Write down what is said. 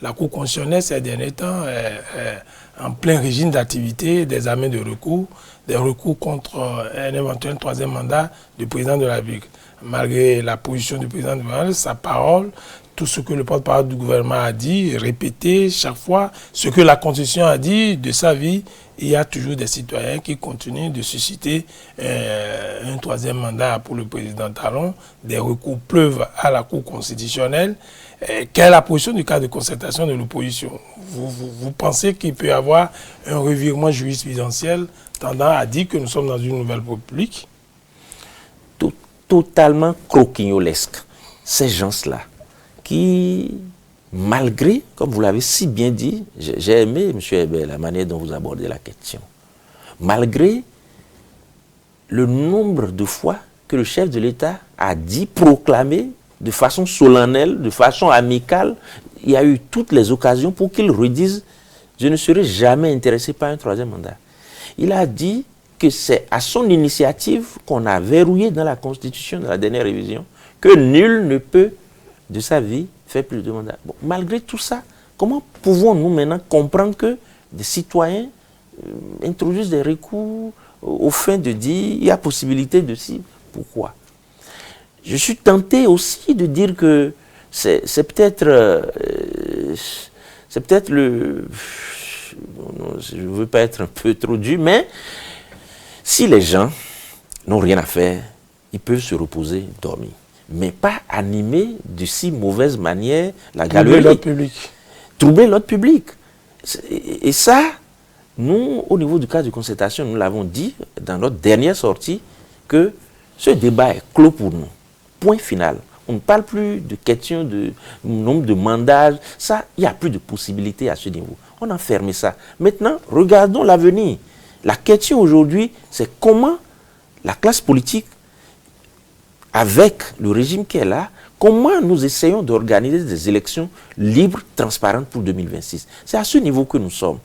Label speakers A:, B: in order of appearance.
A: la Cour constitutionnelle ces derniers temps est en plein régime d'activité, d'examen de recours, des recours contre un éventuel troisième mandat du président de la République. Malgré la position du président de la République, sa parole, tout ce que le porte-parole du gouvernement a dit, répété chaque fois, ce que la Constitution a dit de sa vie, il y a toujours des citoyens qui continuent de susciter un troisième mandat pour le président Talon. Des recours pleuvent à la Cour constitutionnelle. Quelle est la position du cadre de concertation de l'opposition? Vous pensez qu'il peut y avoir un revirement jurisprudentiel tendant à dire que nous sommes dans une nouvelle république?
B: Totalement croquignolesque. Ces gens-là, qui, malgré, comme vous l'avez si bien dit, j'ai aimé, M. Hébert, la manière dont vous abordez la question, malgré le nombre de fois que le chef de l'État a dit, proclamé, de façon solennelle, de façon amicale, il y a eu toutes les occasions pour qu'il redise « Je ne serai jamais intéressé par un troisième mandat ». Il a dit que c'est à son initiative qu'on a verrouillé dans la Constitution, dans la dernière révision, que nul ne peut, de sa vie, faire plus de mandats. Bon, malgré tout ça, comment pouvons-nous maintenant comprendre que des citoyens introduisent des recours au fin de dire il y a possibilité de si, pourquoi? Je suis tenté aussi de dire que c'est peut-être le... je ne veux pas être un peu trop dur, mais si les gens n'ont rien à faire, ils peuvent se reposer, dormir. Mais pas animer de si mauvaise manière la galerie.
A: Troubler l'ordre public.
B: Troubler l'ordre public. Et ça, nous, au niveau du cadre de concertation, nous l'avons dit dans notre dernière sortie, que ce débat est clos pour nous. Point final. On ne parle plus de question de nombre de mandats. Ça, il n'y a plus de possibilités à ce niveau. On a fermé ça. Maintenant, regardons l'avenir. La question aujourd'hui, c'est comment la classe politique, avec le régime qui est là, comment nous essayons d'organiser des élections libres, transparentes pour 2026. C'est à ce niveau que nous sommes.